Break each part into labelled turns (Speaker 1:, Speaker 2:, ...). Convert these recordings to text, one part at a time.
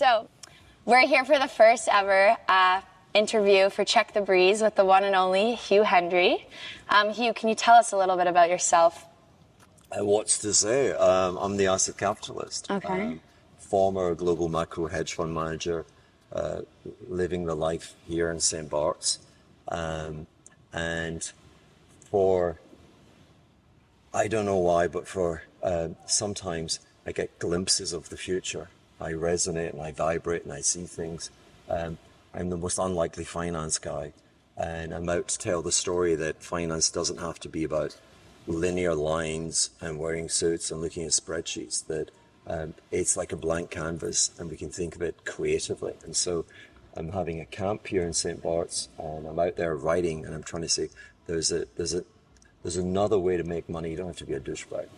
Speaker 1: So we're here for the first ever interview for Check the Breeze with the one and only Hugh Hendry. Hugh, can you tell us a little bit about yourself?
Speaker 2: What's to say? I'm the asset capitalist.
Speaker 1: Okay.
Speaker 2: Former global macro hedge fund manager, living the life here in St. Barts. And for, I don't know why, but for sometimes I get glimpses of the future. I resonate and I vibrate and I see things. I'm the most unlikely finance guy, and I'm out to tell the story that finance doesn't have to be about linear lines and wearing suits and looking at spreadsheets, that it's like a blank canvas and we can think of it creatively. And so I'm having a camp here in St. Barts, and I'm out there writing, and I'm trying to say there's another way to make money. You don't have to be a douchebag.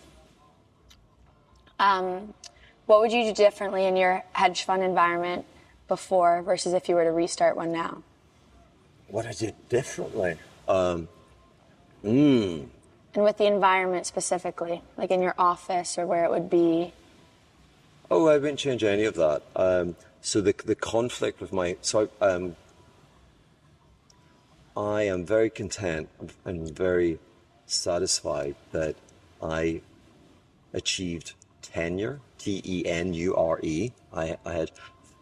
Speaker 1: What would you do differently in your hedge fund environment before versus if you were to restart one now?
Speaker 2: What I did differently?
Speaker 1: And with the environment specifically, like in your office or where it would be?
Speaker 2: Oh, I wouldn't change any of that. So the conflict with I am very content and very satisfied that I achieved tenure, Tenure. I had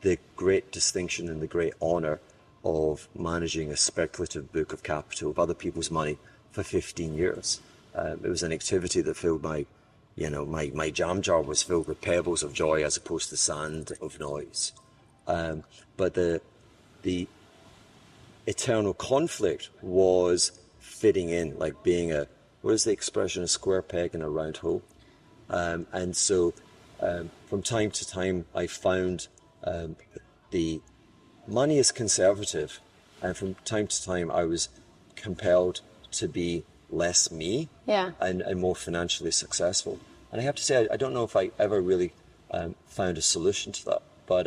Speaker 2: the great distinction and the great honor of managing a speculative book of capital of other people's money for 15 years. It was an activity that filled my jam jar was filled with pebbles of joy as opposed to sand of noise. But the eternal conflict was fitting in, like being what is the expression, a square peg in a round hole? And so from time to time I found the money is conservative, and from time to time I was compelled to be less me, and more financially successful. And I have to say, I don't know if I ever really found a solution to that, but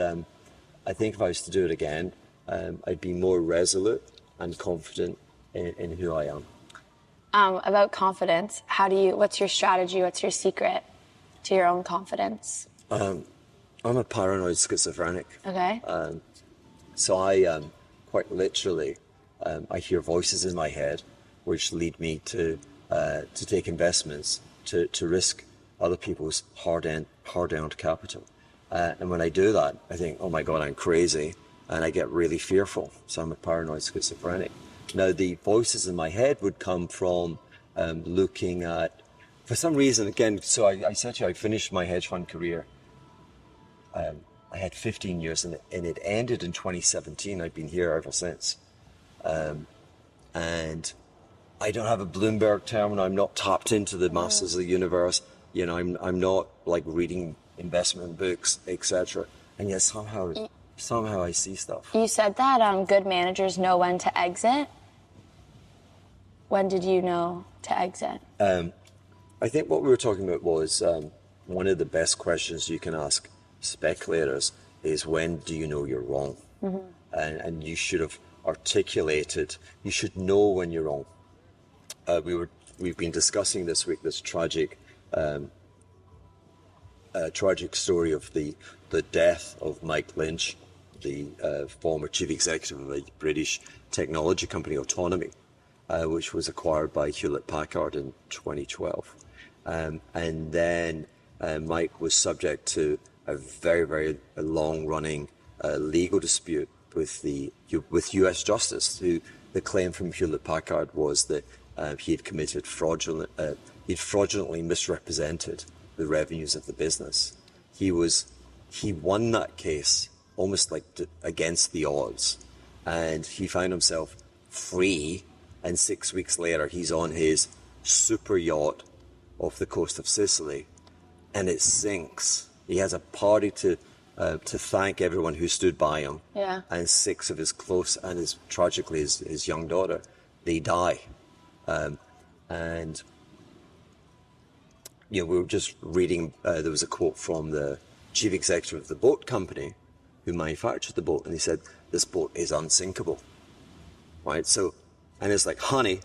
Speaker 2: I think if I was to do it again, I'd be more resolute and confident in who I am.
Speaker 1: About confidence, what's your strategy, what's your secret to your own confidence?
Speaker 2: I'm a paranoid schizophrenic.
Speaker 1: Okay.
Speaker 2: So I quite literally, I hear voices in my head which lead me to take investments, to risk other people's hard-earned capital. And when I do that, I think, oh my God, I'm crazy, and I get really fearful. So I'm a paranoid schizophrenic. Now, the voices in my head would come from looking at, for some reason, again, so I said to you, I finished my hedge fund career. I had 15 years and it ended in 2017. I've been here ever since. And I don't have a Bloomberg terminal. I'm not tapped into the masses of the universe. You know, I'm not like reading investment books, etc. And yet somehow I see stuff.
Speaker 1: You said that good managers know when to exit. When did you know to exit?
Speaker 2: I think what we were talking about was one of the best questions you can ask speculators is, when do you know you're wrong? Mm-hmm. And you should have articulated, you should know when you're wrong. We've been discussing this week this tragic story of the death of Mike Lynch, the former chief executive of a British technology company, Autonomy, which was acquired by Hewlett-Packard in 2012. And then Mike was subject to a very, very long-running legal dispute with U.S. Justice. The claim from Hewlett-Packard was that he had committed he'd fraudulently misrepresented the revenues of the business. He won that case almost like against the odds, and he found himself free. And 6 weeks later, he's on his super yacht off the coast of Sicily, and it sinks. He has a party to thank everyone who stood by him.
Speaker 1: Yeah.
Speaker 2: And 6 of his close and tragically his young daughter, they die. And we were just reading. There was a quote from the chief executive of the boat company who manufactured the boat, and he said, "This boat is unsinkable." Right. So, and it's like, honey,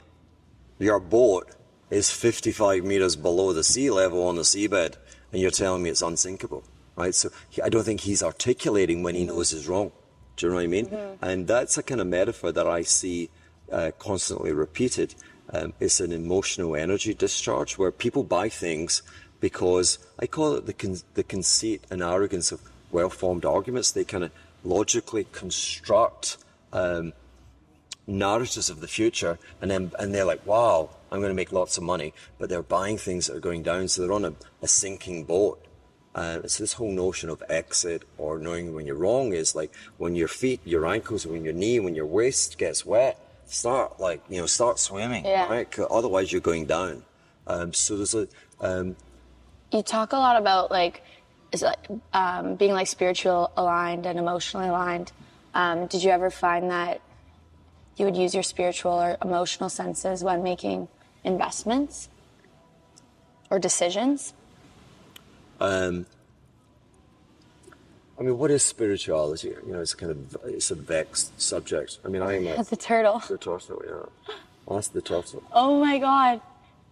Speaker 2: your boat is 55 meters below the sea level on the seabed, and you're telling me it's unsinkable. right? So I don't think he's articulating when he knows he's wrong. Do you know what I mean? And that's a kind of metaphor that I see constantly repeated. It's an emotional energy discharge where people buy things because I call it the conceit and arrogance of well-formed arguments. They kind of logically construct narratives of the future, and they're like, wow, I'm going to make lots of money, but they're buying things that are going down, so they're on a sinking boat. So this whole notion of exit or knowing when you're wrong is like when your feet, your ankles, when your knee, when your waist gets wet, start swimming, right? 'Cause otherwise you're going down. So there's
Speaker 1: You talk a lot about being like spiritual aligned and emotionally aligned. Did you ever find that you would use your spiritual or emotional senses when making investments or decisions?
Speaker 2: I mean, what is spirituality? You know, it's a vexed subject. I mean, I am
Speaker 1: That's a turtle.
Speaker 2: the turtle, yeah. Well, that's the turtle.
Speaker 1: Oh my God.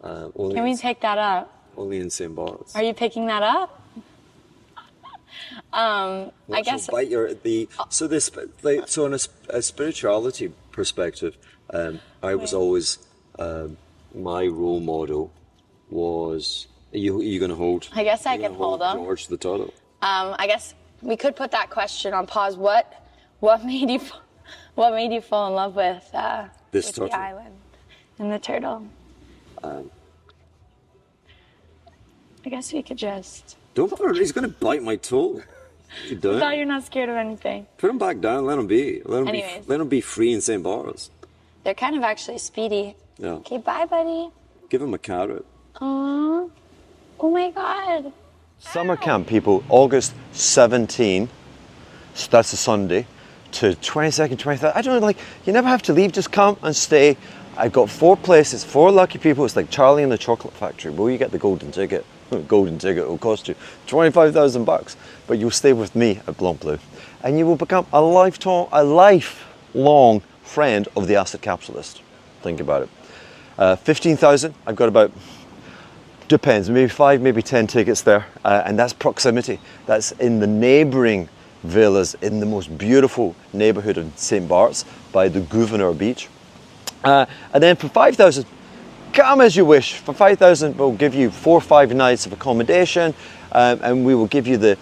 Speaker 2: Only
Speaker 1: Can we
Speaker 2: in,
Speaker 1: take that up?
Speaker 2: only in St. Barts.
Speaker 1: Are you picking that up? I guess.
Speaker 2: So on a spirituality perspective, I was always my role model was. Are you going to hold?
Speaker 1: I guess I can hold them.
Speaker 2: George the turtle.
Speaker 1: I guess we could put that question on pause. What made you fall in love with
Speaker 2: turtle.
Speaker 1: the island and the turtle? I guess we could just.
Speaker 2: Don't put him. He's going to bite my toe. You
Speaker 1: I
Speaker 2: don't.
Speaker 1: thought you're not scared of anything.
Speaker 2: Put him back down. Let him be.
Speaker 1: Anyways.
Speaker 2: Let him be free in St. Barts.
Speaker 1: They're kind of actually speedy.
Speaker 2: Yeah.
Speaker 1: Okay, bye, buddy.
Speaker 2: Give him a carrot.
Speaker 1: Aww. Oh my God.
Speaker 3: Summer camp, people, August 17, so that's a Sunday, to 22nd, 23rd. I don't know, you never have to leave, just come and stay. I've got 4 places, 4 lucky people. It's like Charlie and the Chocolate Factory. Will you get the golden ticket? Golden ticket will cost you $25,000, but you'll stay with me at Blanc Bleu, and you will become a lifelong friend of the Asset Capitalist. Think about it. 15,000. I've got about. Depends, maybe 5, maybe 10 tickets there, and that's proximity. That's in the neighbouring villas in the most beautiful neighbourhood of St. Barts by the Gouverneur Beach. And then for 5,000, come as you wish. For 5,000, we'll give you 4 or 5 nights of accommodation, and we will give you the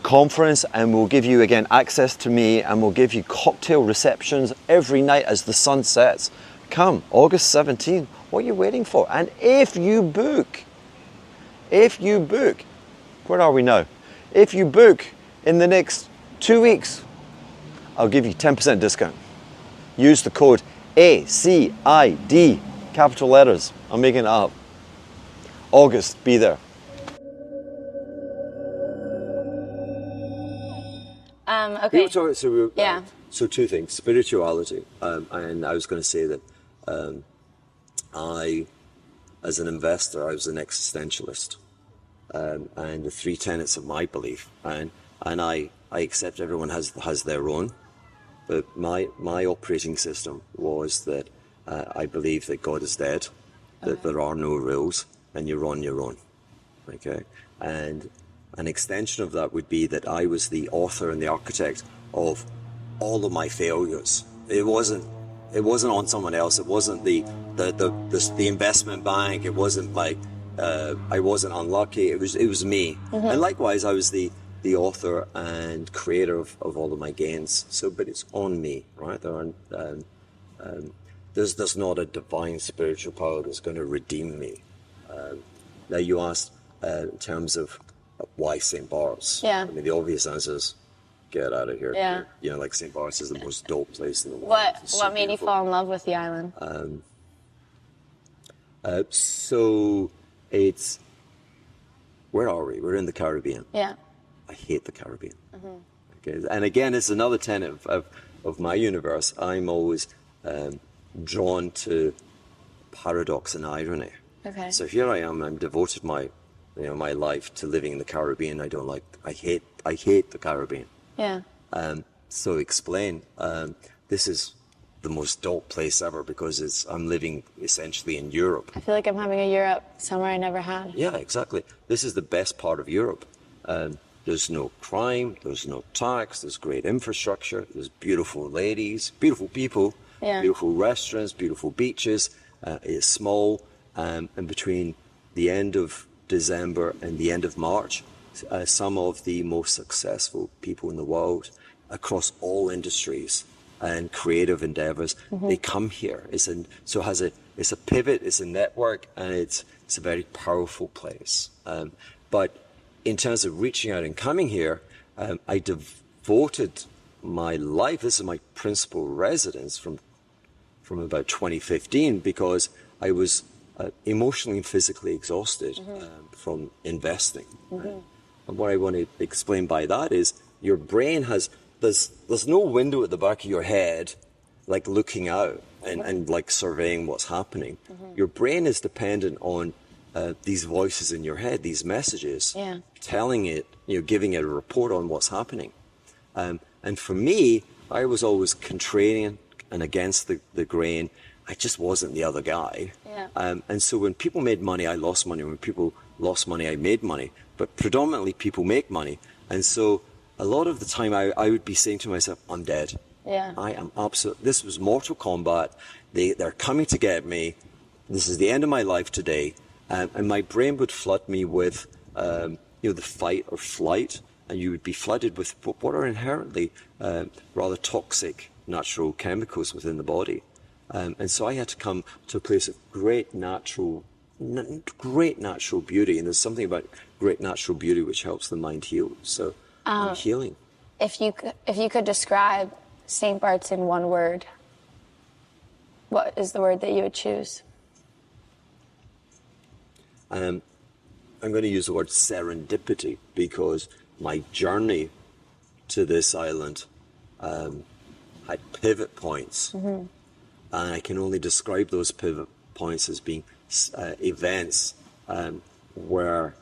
Speaker 3: conference, and we'll give you again access to me, and we'll give you cocktail receptions every night as the sun sets. Come, August 17th. What are you waiting for? And if you book, where are we now? If you book in the next 2 weeks, I'll give you 10% discount. Use the code ACID, capital letters. I'm making it up. August, be there.
Speaker 1: Okay.
Speaker 2: So 2 things: spirituality, and I was going to say that I, as an investor, I was an existentialist, and the 3 tenets of my belief, and I accept everyone has their own, but my operating system was that I believe that God is dead, that there are no rules, and you're on your own, okay, and an extension of that would be that I was the author and the architect of all of my failures. It wasn't on someone else. It wasn't the investment bank. It wasn't like I wasn't unlucky. It was me. Mm-hmm. And likewise, I was the author and creator of all of my gains. So, but it's on me, right? There's not a divine spiritual power that's going to redeem me. Now you asked in terms of why St. Barts.
Speaker 1: Yeah.
Speaker 2: I mean, the obvious answer is get out of here.
Speaker 1: Yeah.
Speaker 2: You know, like St. Barts is the most dope place in the world.
Speaker 1: What made you fall in love with the island?
Speaker 2: So it's, where are we? We're in the Caribbean.
Speaker 1: Yeah.
Speaker 2: I hate the Caribbean. Mm-hmm. Okay. And again, it's another tenet of my universe. I'm always drawn to paradox and irony.
Speaker 1: Okay.
Speaker 2: So here I am. I'm devoted my life to living in the Caribbean. I hate the Caribbean.
Speaker 1: Yeah.
Speaker 2: So explain. This is the most dope place ever because I'm living essentially in Europe.
Speaker 1: I feel like I'm having a Europe summer I never had.
Speaker 2: Yeah, exactly. This is the best part of Europe. There's no crime, there's no tax, there's great infrastructure, there's beautiful ladies, beautiful people, beautiful restaurants, beautiful beaches. It's small, and between the end of December and the end of March, some of the most successful people in the world across all industries and creative endeavors, they come here. It's a pivot, it's a network, and it's a very powerful place. But in terms of reaching out and coming here, I devoted my life. This is my principal residence from about 2015, because I was emotionally and physically exhausted from investing. And what I want to explain by that is your brain there's no window at the back of your head like looking out and like surveying what's happening. Your brain is dependent on these voices in your head, these messages, telling it, giving it a report on what's happening. And for me, I was always contrarian and against the grain. I just wasn't the other guy. And so when people made money, I lost money. When people lost money, I made money. But predominantly people make money. And so a lot of the time I would be saying to myself, I'm dead. I am this was Mortal Kombat. They're coming to get me. This is the end of my life today. And my brain would flood me with, the fight or flight. And you would be flooded with what are inherently rather toxic natural chemicals within the body. And so I had to come to a place of great natural beauty. And there's something about great natural beauty which helps the mind heal. So I'm healing.
Speaker 1: If you could describe St. Bart's in one word, what is the word that you would choose?
Speaker 2: I'm going to use the word serendipity, because my journey to this island had pivot points. And I can only describe those pivot points as being events where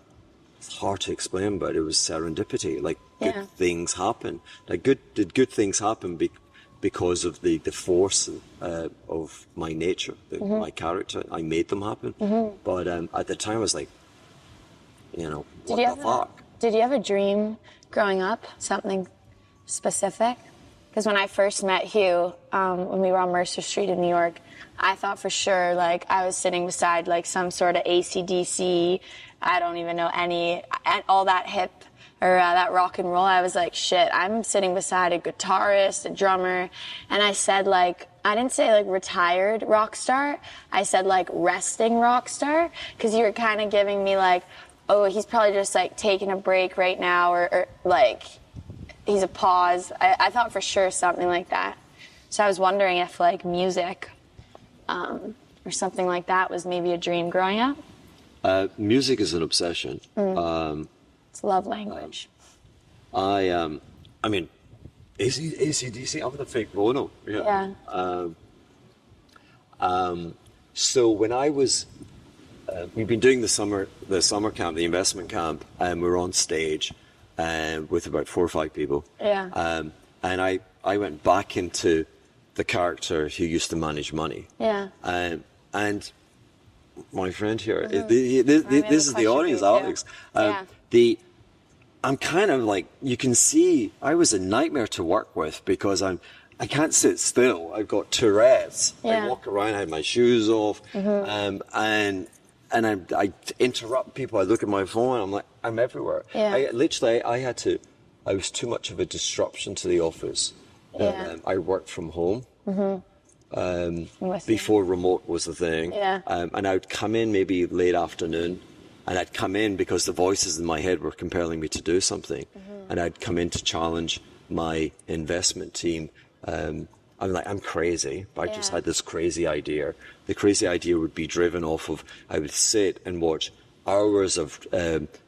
Speaker 2: it's hard to explain, but it was serendipity. Like good things happen. Like did good things happen because of the force of my nature, my character. I made them happen. But at the time I was like, what the fuck?
Speaker 1: Did you have a dream growing up, something specific? Because when I first met Hugh, when we were on Mercer Street in New York, I thought for sure, like, I was sitting beside, like, some sort of AC/DC, I don't even know all that hip, or that rock and roll. I was like, shit, I'm sitting beside a guitarist, a drummer, and I said, like, I didn't say, like, retired rock star, I said, like, resting rock star, because you were kind of giving me, like, oh, he's probably just, like, taking a break right now, or like, he's a pause. I thought for sure something like that. So I was wondering if like music or something like that was maybe a dream growing up.
Speaker 2: Music is an obsession.
Speaker 1: It's love language.
Speaker 2: I mean, AC/DC, I'm the fake Bono. So when I was, we've been doing the summer camp, the investment camp, and we're on stage. With about 4 or 5 people. And I went back into the character who used to manage money. And my friend here, this is the audience, Alex. I'm kind of like, you can see, I was a nightmare to work with because I can't sit still. I've got Tourette's. I walk around, I have my shoes off, and I interrupt people. I look at my phone. I'm like, I'm everywhere. I was too much of a disruption to the office. I worked from home before remote was the thing. And I would come in maybe late afternoon, and I'd come in because the voices in my head were compelling me to do something. And I'd come in to challenge my investment team. I'm like, I'm crazy. I just had this crazy idea. The crazy idea would be driven off of, I would sit and watch hours of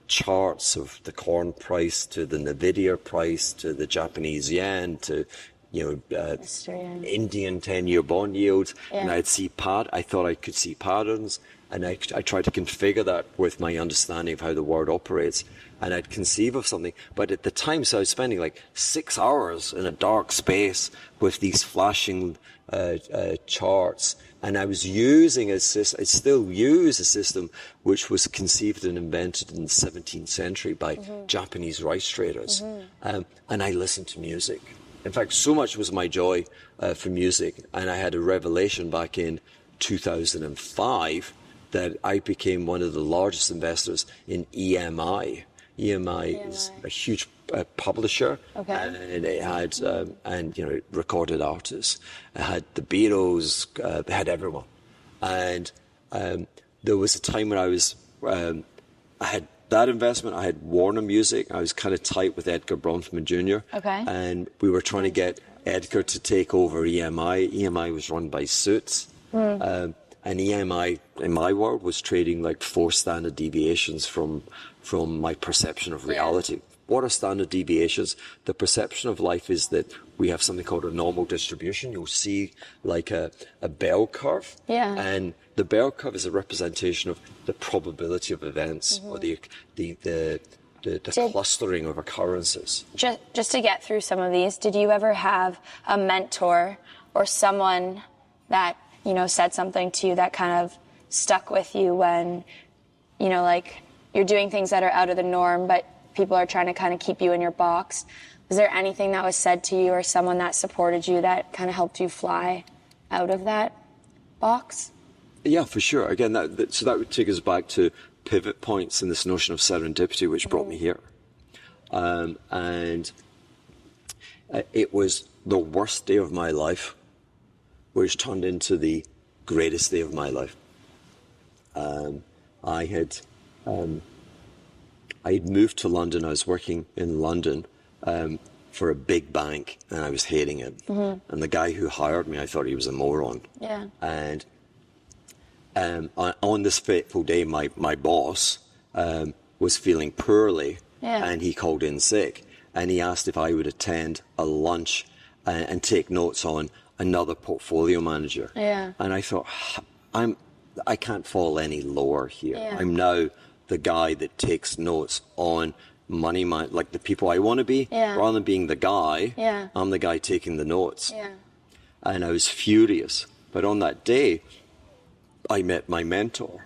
Speaker 2: charts of the corn price to the Nvidia price to the Japanese yen to, Indian 10-year bond yields. And I'd see I thought I could see patterns. And I tried to configure that with my understanding of how the world operates. And I'd conceive of something. But at the time, so I was spending like 6 hours in a dark space with these flashing charts And I was using I still use a system which was conceived and invented in the 17th century by Japanese rice traders. And I listened to music. In fact, so much was my joy for music, and I had a revelation back in 2005 that I became one of the largest investors in EMI. EMI is a huge publisher, and it had recorded artists. It had the Beatles, it had everyone. And there was a time when I had that investment. I had Warner Music. I was kind of tight with Edgar Bronfman Jr. And we were trying to get Edgar to take over EMI. EMI was run by Suits. And EMI, in my world, was trading like 4 standard deviations from my perception of reality. What are standard deviations? The perception of life is that we have something called a normal distribution. You'll see like a bell curve. And the bell curve is a representation of the probability of events or the clustering of occurrences.
Speaker 1: Just to get through some of these, did you ever have a mentor or someone that said something to you that kind of stuck with you when, like you're doing things that are out of the norm, but people are trying to kind of keep you in your box? Was there anything that was said to you or someone that supported you that kind of helped you fly out of that box?
Speaker 2: Yeah, for sure. Again, so that would take us back to pivot points in this notion of serendipity, which brought me here. And it was the worst day of my life, which turned into the greatest day of my life. I had moved to London. I was working in London for a big bank, and I was hating it. And the guy who hired me, I thought he was a moron. And on this fateful day, my boss was feeling poorly, and he called in sick. And he asked if I would attend a lunch and take notes on another portfolio manager. And I thought, I can't fall any lower here. I'm now the guy that takes notes on money, like the people I want to be, rather than being the guy, I'm the guy taking the notes. And I was furious. But on that day, I met my mentor,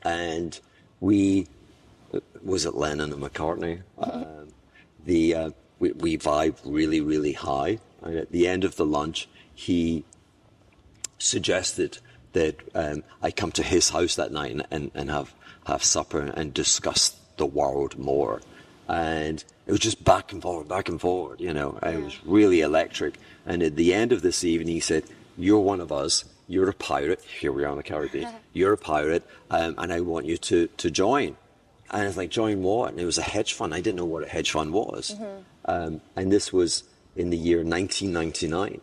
Speaker 2: and we was it Lennon and McCartney. We vibed really, really high. And at the end of the lunch, he suggested that I come to his house that night and have supper and discuss the world more. And it was just back and forward, It was really electric. And at the end of this evening, he said, "You're one of us. You're a pirate." Here we are in the Caribbean. "You're a pirate, and I want you to join." And I was like, "Join what?" And it was a hedge fund. I didn't know what a hedge fund was. And this was in the year 1999.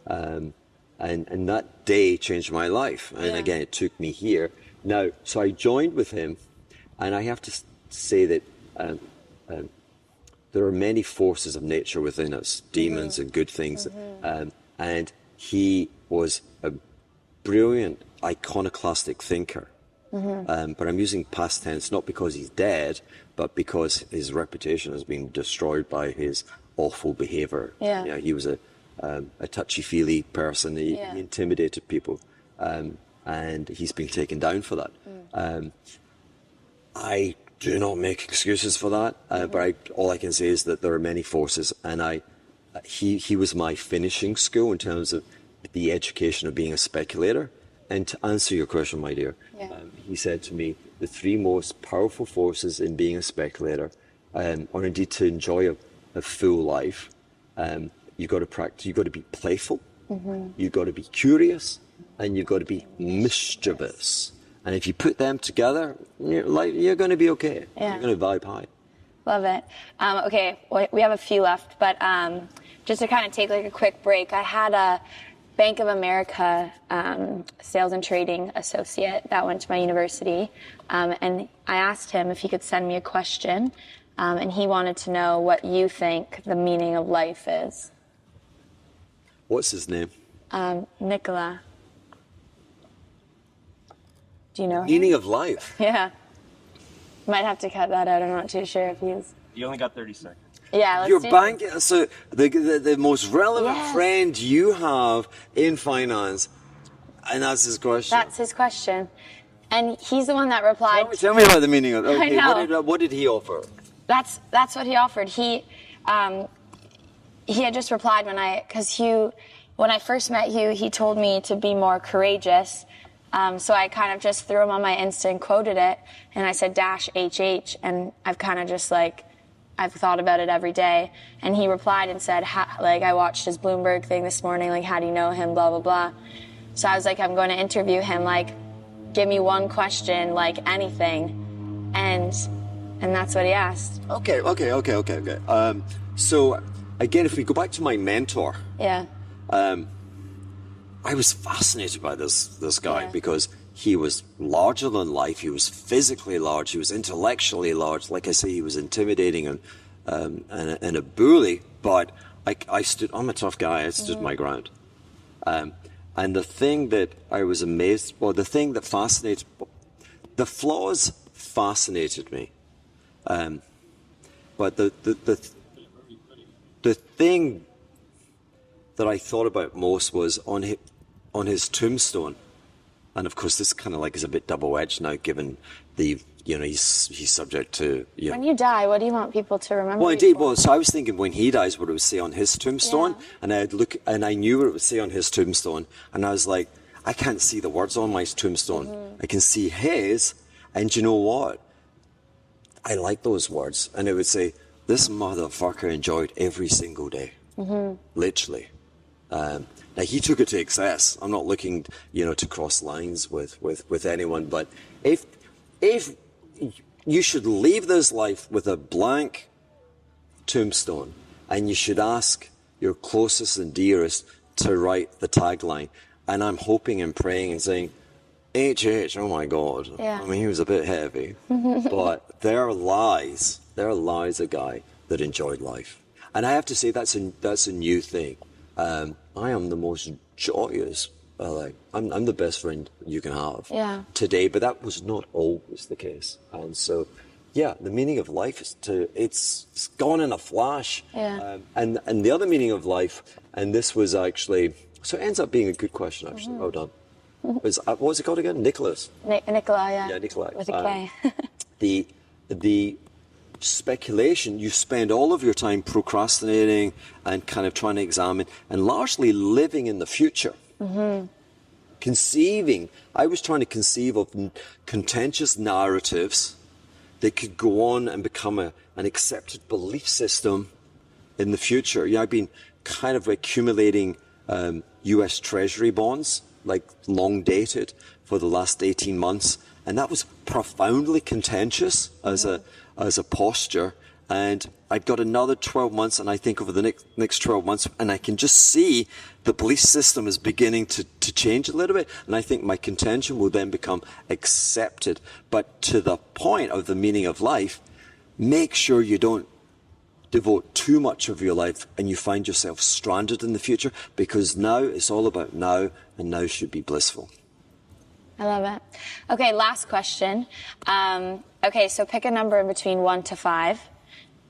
Speaker 2: And that day changed my life. And again, it took me here. Now, so I joined with him, and I have to say that there are many forces of nature within us, demons and good things. And he was a brilliant iconoclastic thinker. But I'm using past tense not because he's dead, but because his reputation has been destroyed by his awful behavior. He was a touchy-feely person. He intimidated people, and he's been taken down for that. I do not make excuses for that, but all I can say is that there are many forces, and he was my finishing school in terms of the education of being a speculator. And to answer your question, my dear, he said to me, the 3 most powerful forces in being a speculator, or indeed to enjoy a full life, you've got to practice, you've got to be playful, you've got to be curious, and you've got to be mischievous. And if you put them together, you're going to be okay. You're going to vibe high.
Speaker 1: Love it. Okay, we have a few left, but just to kind of take like a quick break, I had a Bank of America sales and trading associate that went to my university, and I asked him if he could send me a question, and he wanted to know what you think the meaning of life is.
Speaker 2: What's his name?
Speaker 1: Nicola. Do you know him?
Speaker 2: Meaning of life?
Speaker 1: Yeah. Might have to cut that out. I'm not too sure if he's...
Speaker 4: You only got 30 seconds.
Speaker 1: Yeah, let's
Speaker 2: Your
Speaker 1: do
Speaker 2: bank, so the most relevant friend you have in finance And that's his question.
Speaker 1: That's his question. And he's the one that replied.
Speaker 2: Tell me about the meaning of it. Okay,
Speaker 1: I know.
Speaker 2: What did he offer?
Speaker 1: That's what he offered. He had just replied because Hugh, when I first met Hugh, he told me to be more courageous. So I kind of just threw him on my Insta and quoted it, and I said -HH, and I've kind of just I've thought about it every day. And he replied and said, I watched his Bloomberg thing this morning, how do you know him, blah, blah, blah. So I was like, I'm going to interview him, give me one question, anything. And that's what he asked.
Speaker 2: Okay. So again, if we go back to my mentor.
Speaker 1: Yeah.
Speaker 2: I was fascinated by this guy because he was larger than life. He was physically large. He was intellectually large. Like I say, he was intimidating and a bully. But I'm a tough guy. I stood my ground. And the thing that I was amazed, the thing that fascinated, the flaws fascinated me. But the thing that I thought about most was on his tombstone, and of course this kind of is a bit double-edged now, given he's subject to.
Speaker 1: When you die, what do you want people to remember?
Speaker 2: Well, indeed. Well, so I was thinking when he dies, what it would say on his tombstone, and I'd look, and I knew what it would say on his tombstone, and I was like, I can't see the words on my tombstone. I can see his, and you know what? I like those words, and it would say, "This motherfucker enjoyed every single day." Literally. Now he took it to excess. I'm not looking, to cross lines with anyone, but if you should leave this life with a blank tombstone, and you should ask your closest and dearest to write the tagline, and I'm hoping and praying and saying, HH, oh my God.
Speaker 1: Yeah.
Speaker 2: I mean, he was a bit heavy, but there lies a guy that enjoyed life. And I have to say, that's a new thing. I am the most joyous, I'm the best friend you can have today, but that was not always the case. And so, the meaning of life is it's gone in a flash.
Speaker 1: Yeah.
Speaker 2: And the other meaning of life, and this was actually, so it ends up being a good question, actually. Well done. What was it called again? Nicholas.
Speaker 1: Nikolai, yeah.
Speaker 2: Yeah, Nikolai.
Speaker 1: With a K.
Speaker 2: The speculation, you spend all of your time procrastinating and kind of trying to examine and largely living in the future. Conceiving, I was trying to conceive of contentious narratives that could go on and become an accepted belief system in the future. I've been kind of accumulating US Treasury bonds, long dated, for the last 18 months. And that was profoundly contentious as a posture. And I've got another 12 months, and I think over the next 12 months, and I can just see the belief system is beginning to change a little bit. And I think my contention will then become accepted. But to the point of the meaning of life, make sure you don't devote too much of your life and you find yourself stranded in the future, because now it's all about now, and now should be blissful.
Speaker 1: I love it. Okay, last question. Okay, so pick a number in between 1 to 5.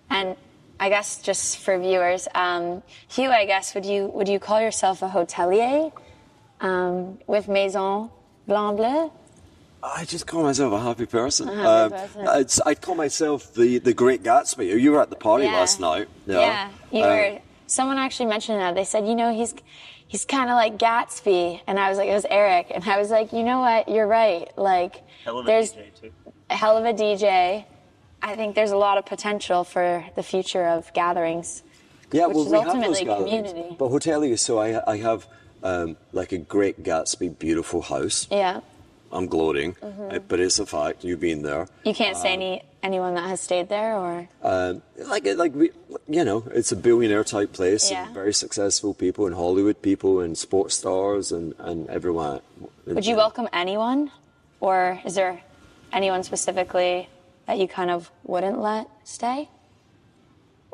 Speaker 1: And I guess just for viewers, Hugh, I guess, would you call yourself a hotelier with Maison Blanc Bleu?
Speaker 2: I just call myself a happy person. I'd call myself the Great Gatsby. You were at the party last night.
Speaker 1: Yeah, you were. Someone actually mentioned that. They said, he's kind of like Gatsby. And I was like, it was Eric. And I was like, you know what? You're right.
Speaker 4: Hell of a
Speaker 1: there's
Speaker 4: DJ too.
Speaker 1: A hell of a DJ. I think there's a lot of potential for the future of gatherings.
Speaker 2: Yeah,
Speaker 1: which is
Speaker 2: we have
Speaker 1: ultimately
Speaker 2: those
Speaker 1: community.
Speaker 2: But hotelier, so I have a Great Gatsby beautiful house.
Speaker 1: Yeah.
Speaker 2: I'm gloating, but it's a fact. You've been there.
Speaker 1: You can't say anyone that has stayed there, or
Speaker 2: it's a billionaire type place.
Speaker 1: Yeah.
Speaker 2: And very successful people, and Hollywood people, and sports stars, and everyone.
Speaker 1: Would you welcome anyone, or is there anyone specifically that you kind of wouldn't let stay?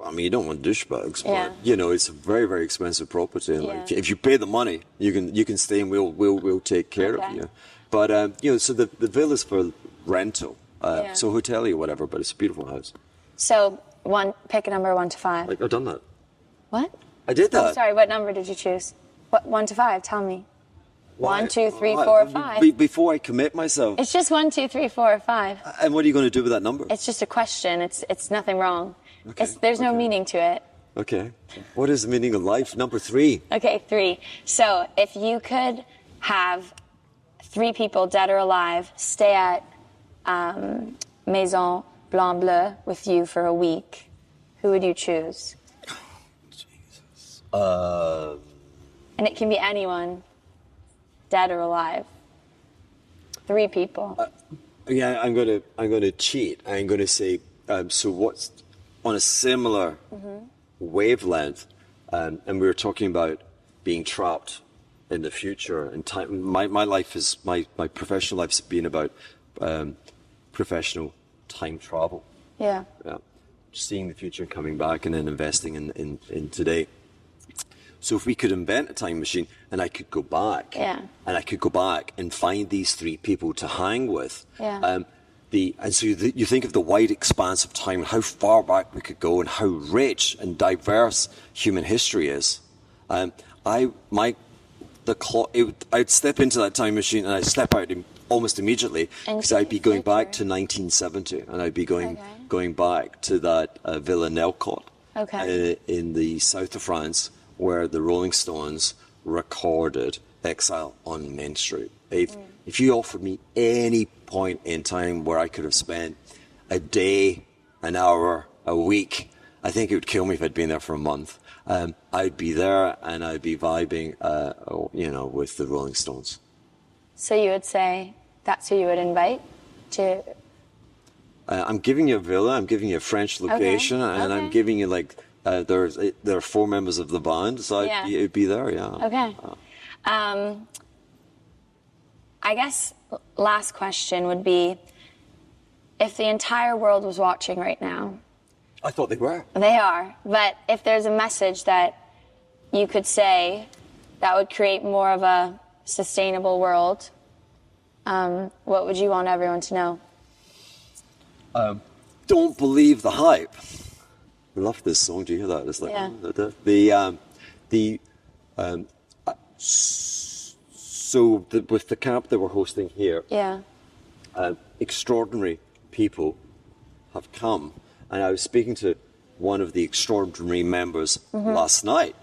Speaker 2: I mean, you don't want douchebags,
Speaker 1: Yeah.
Speaker 2: but it's a very, very expensive property, and if you pay the money, you can stay, and we'll take care of you. But so the villa's for rental, so hotelier, whatever. But it's a beautiful house.
Speaker 1: So pick a number 1 to 5.
Speaker 2: I've done that.
Speaker 1: What?
Speaker 2: I did that.
Speaker 1: Oh, sorry. What number did you choose? What 1 to 5? Tell me.
Speaker 2: Why?
Speaker 1: 1, 2, 3, 4, 5.
Speaker 2: Before I commit myself.
Speaker 1: It's just 1, 2, 3, 4, 5.
Speaker 2: And what are you going to do with that number?
Speaker 1: It's just a question. It's nothing wrong.
Speaker 2: Okay,
Speaker 1: There's no meaning to it.
Speaker 2: Okay. What is the meaning of life? Number 3.
Speaker 1: Okay, 3. So if you could have 3 people, dead or alive, stay at Maison Blanc Bleu with you for a week, who would you choose?
Speaker 2: Jesus.
Speaker 1: And it can be anyone, dead or alive. 3 people.
Speaker 2: Yeah, I'm gonna cheat. I'm gonna say, so what's on a similar wavelength, and we were talking about being trapped in the future and time. My life is my professional life's been about professional time travel.
Speaker 1: Yeah.
Speaker 2: Yeah, seeing the future and coming back, and then investing in today. So if we could invent a time machine and I could go back,
Speaker 1: Yeah.
Speaker 2: and I could go back and find these 3 people to hang with,
Speaker 1: Yeah.
Speaker 2: you think of the wide expanse of time, how far back we could go, and how rich and diverse human history is. I'd step into that time machine and I'd step out almost immediately, because I'd be going back to 1970, and I'd be going back to that Villa Nelcott in the south of France, where the Rolling Stones recorded Exile on Main Street. If you offered me any point in time where I could have spent a day, an hour, a week, I think it would kill me if I'd been there for a month. I'd be there and I'd be vibing, with the Rolling Stones.
Speaker 1: So you would say that's who you would invite to...
Speaker 2: I'm giving you a villa, I'm giving you a French location, and I'm giving you there are 4 members of the band, so it'd be there, yeah.
Speaker 1: Okay. I guess last question would be, if the entire world was watching right now...
Speaker 2: I thought they were.
Speaker 1: They are, but if there's a message that you could say that would create more of a sustainable world, what would you want everyone to know?
Speaker 2: Don't believe the hype. I love this song. Do you hear that? It's like with the camp that we're hosting here, extraordinary people have come, and I was speaking to one of the extraordinary members last night,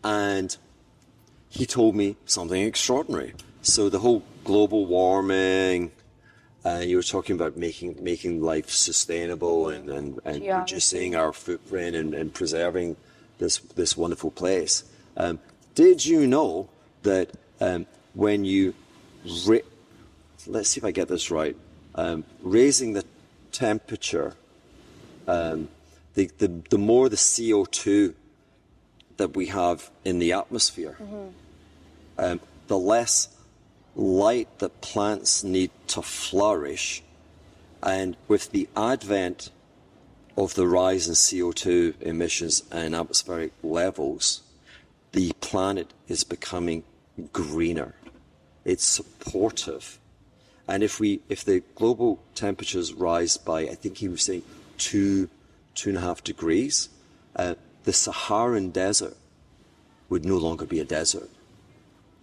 Speaker 2: and he told me something extraordinary. So the whole global warming. You were talking about making life sustainable and reducing our footprint and preserving this wonderful place. Did you know that when you let's see if I get this right, raising the temperature, the more the CO2 that we have in the atmosphere, the less light that plants need to flourish, and with the advent of the rise in CO2 emissions and atmospheric levels, the planet is becoming greener. It's supportive. And if the global temperatures rise by, I think he was saying 2.5 degrees, the Saharan desert would no longer be a desert,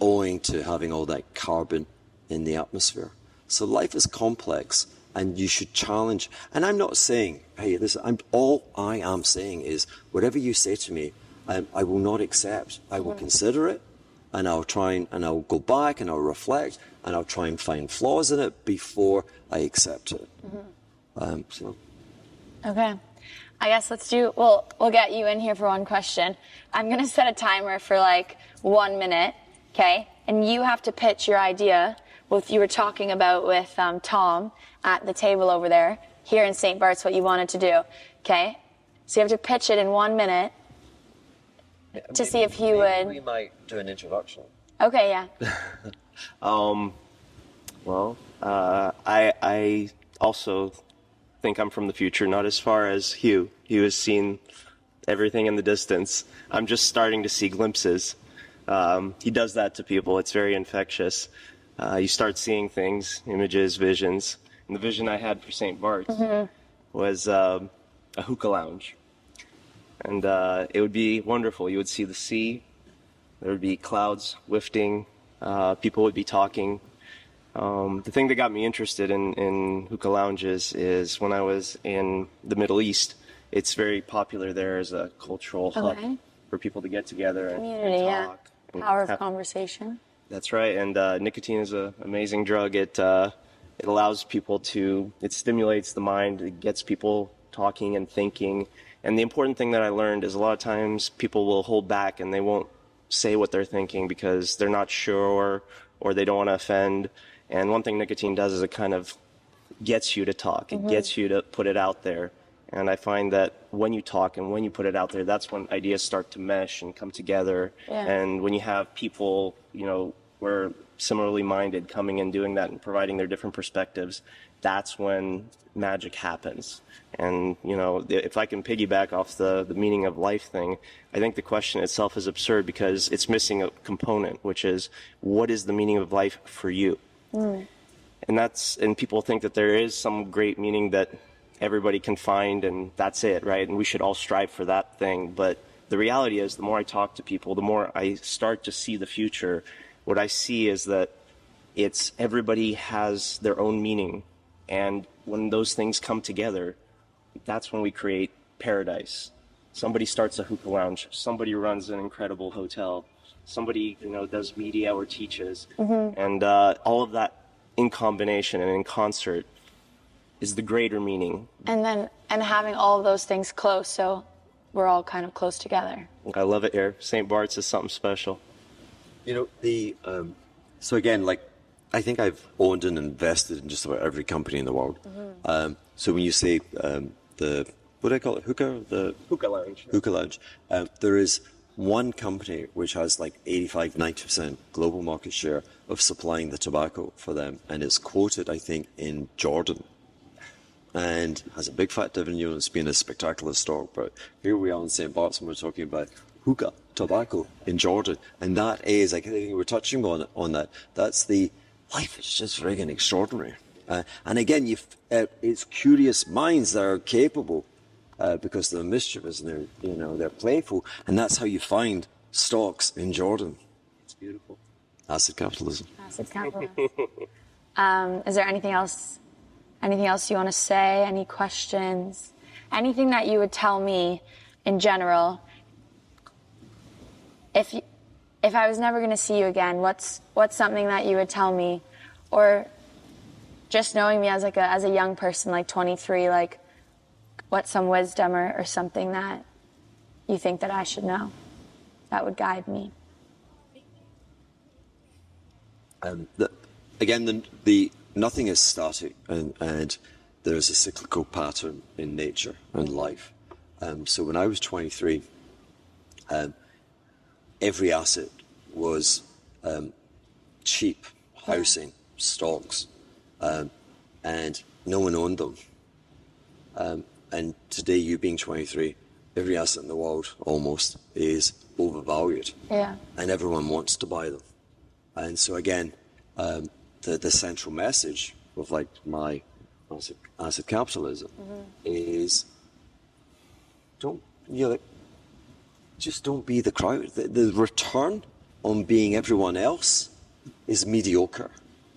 Speaker 2: owing to having all that carbon in the atmosphere. So life is complex, and you should challenge. And I'm not saying, hey, all I am saying is, whatever you say to me, I will not accept. I will consider it, and I'll I'll go back and I'll reflect, and I'll try and find flaws in it before I accept it.
Speaker 1: Okay. I guess we'll get you in here for one question. I'm going to set a timer for 1 minute. Okay, and you have to pitch your idea, what you were talking about with Tom at the table over there, here in St. Bart's, what you wanted to do. Okay, so you have to pitch it in 1 minute to see if he would.
Speaker 2: We might do an introduction.
Speaker 1: Okay, yeah.
Speaker 4: I also think I'm from the future, not as far as Hugh. Hugh has seen everything in the distance. I'm just starting to see glimpses. He does that to people. It's very infectious. You start seeing things, images, visions. And the vision I had for St. Bart's was a hookah lounge. And it would be wonderful. You would see the sea. There would be clouds wafting People would be talking. The thing that got me interested in hookah lounges is when I was in the Middle East, it's very popular there as a cultural hub for people to get together and talk. And
Speaker 1: Power of conversation.
Speaker 4: That's right, and nicotine is an amazing drug. It allows people to, it stimulates the mind, it gets people talking and thinking. And the important thing that I learned is a lot of times people will hold back and they won't say what they're thinking because they're not sure or they don't want to offend. And one thing nicotine does is it kind of gets you to talk. It gets you to put it out there. And I find that when you talk and when you put it out there, that's when ideas start to mesh and come together.
Speaker 1: Yeah.
Speaker 4: And when you have people, you know, we're similarly minded coming and doing that and providing their different perspectives, that's when magic happens. And, you know, if I can piggyback off the meaning of life thing, I think the question itself is absurd because it's missing a component, which is, what is the meaning of life for you? And people think that there is some great meaning that everybody can find and that's it, right? And we should all strive for that thing. But the reality is, the more I talk to people, the more I start to see the future. What I see is that it's everybody has their own meaning. And when those things come together, that's when we create paradise. Somebody starts a hookah lounge. Somebody runs an incredible hotel. Somebody, you know, does media or teaches. And all of that in combination and in concert is the greater meaning. And
Speaker 1: having all of those things close, so we're all kind of close together.
Speaker 4: I love it here. St. Barts is something special.
Speaker 2: You know, so again, like, I think I've owned and invested in just about every company in the world. So when you say what do I call it, the
Speaker 4: Hookah lounge.
Speaker 2: Hookah lounge, there is one company which has like 85-90% global market share of supplying the tobacco for them, and it's quoted, I think, in Jordan, and has a big fat dividend yield. It's been a spectacular stock. But here we are in St. Barts and we're talking about hookah tobacco in Jordan, and that is, like, I think we're touching on that. That's the life is just friggin' extraordinary. And again, it's curious minds that are capable because they're mischievous and they're playful, and that's how you find stocks in Jordan.
Speaker 4: It's beautiful.
Speaker 2: Acid capitalism.
Speaker 1: Acid capitalism. Is there anything else you want to say? Any questions? Anything that you would tell me in general? If I was never going to see you again, what's something that you would tell me, or just knowing me as a young person, like 23, like what's some wisdom or something that you think that I should know that would guide me?
Speaker 2: The nothing is static, and there's a cyclical pattern in nature and life. So when I was 23, every asset was cheap housing, stocks, and no one owned them. And today, you being 23, every asset in the world almost is overvalued. Yeah. And everyone wants to buy them. And so again, the central message of like my acid capitalism is just don't be the crowd. The return on being everyone else is mediocre,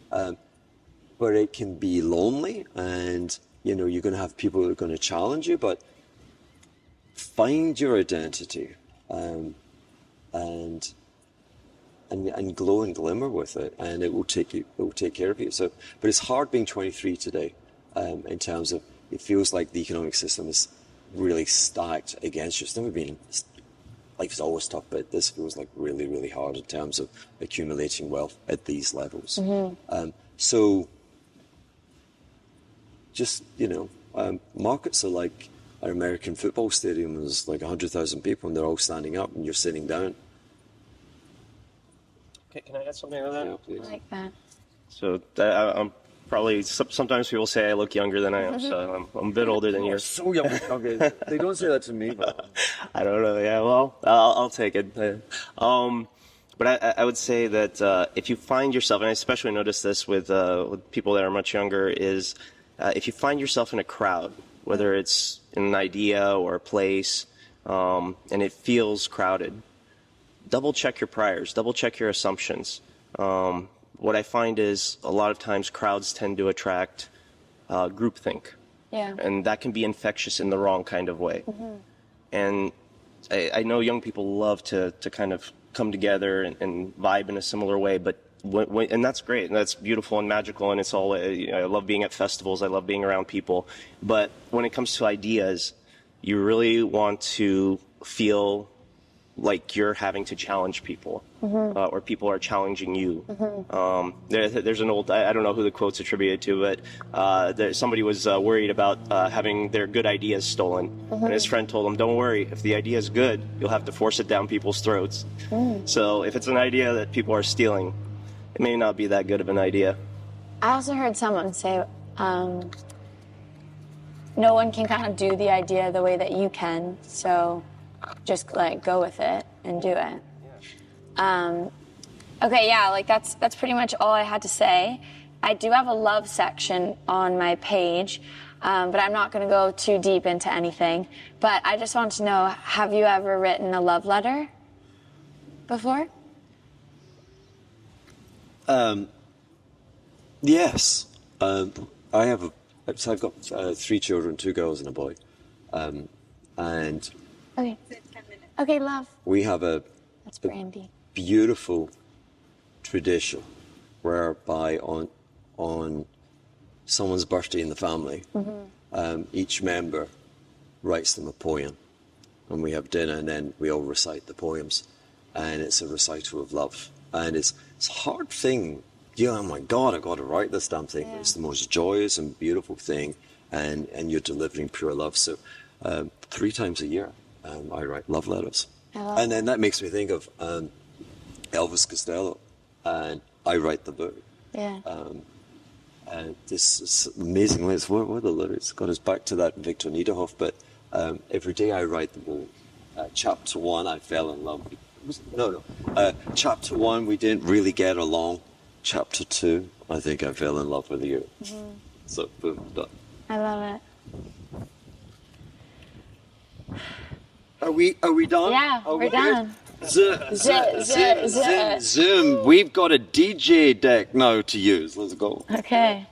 Speaker 2: but it can be lonely, and you're going to have people who are going to challenge you. But find your identity, and glow and glimmer with it, and it will take care of you. So, but it's hard being 23 today, in terms of it feels like the economic system is really stacked against you. It's never been. Life is always tough, but this feels like really, really hard in terms of accumulating wealth at these levels. So, just markets are like an American football stadium. There's like 100,000 people, and they're all standing up, and you're sitting down.
Speaker 4: Okay, can I add something to that?
Speaker 2: Yeah, please.
Speaker 1: I like that.
Speaker 4: So I'm probably, sometimes people say I look younger than I am, so I'm a bit older than you.
Speaker 2: So young. Okay. They don't say that to me, but
Speaker 4: I don't know. Yeah, well, I'll take it. But I would say that if you find yourself, and I especially notice this with people that are much younger, is if you find yourself in a crowd, whether it's in an idea or a place, and it feels crowded, double check your priors, double check your assumptions. what I find is a lot of times crowds tend to attract groupthink.
Speaker 1: Yeah.
Speaker 4: And that can be infectious in the wrong kind of way. And I know young people love to kind of come together and vibe in a similar way, but and that's great, and that's beautiful and magical, and it's all, I love being at festivals, I love being around people. But when it comes to ideas, you really want to feel like you're having to challenge people, or people are challenging you. There's an old, I don't know who the quote's attributed to, but somebody was worried about having their good ideas stolen. And his friend told him, don't worry, if the idea is good, you'll have to force it down people's throats. So if it's an idea that people are stealing, it may not be that good of an idea.
Speaker 1: I also heard someone say, no one can kind of do the idea the way that you can, so just like go with it and do it. Okay, yeah, like that's pretty much all I had to say. I do have a love section on my page, but I'm not going to go too deep into anything. But I just want to know, have you ever written a love letter before?
Speaker 2: Yes. I've got 3 children, 2 girls and a boy. And
Speaker 1: Okay. Okay, love.
Speaker 2: we have a
Speaker 1: That's Brandy.
Speaker 2: beautiful tradition whereby on someone's birthday in the family, each member writes them a poem, and we have dinner, and then we all recite the poems, and it's a recital of love. And it's a hard thing. Yeah, oh my God, I got to write this damn thing.
Speaker 1: Yeah.
Speaker 2: It's the most joyous and beautiful thing, and you're delivering pure love. So 3 times a year, I write love letters. And then that makes me think of Elvis Costello, and I write the book.
Speaker 1: Yeah.
Speaker 2: And this is amazing lyrics. What are the lyrics? God, it's back to that Victor Niederhoff, but every day I write the book. Chapter 1, I fell in love. Chapter 1, we didn't really get along. Chapter 2, I think I fell in love with you. So, boom, done.
Speaker 1: I love it.
Speaker 2: Are we done?
Speaker 1: Yeah, we're done.
Speaker 2: Zoom. We've got a DJ deck now to use. Let's go.
Speaker 1: Okay.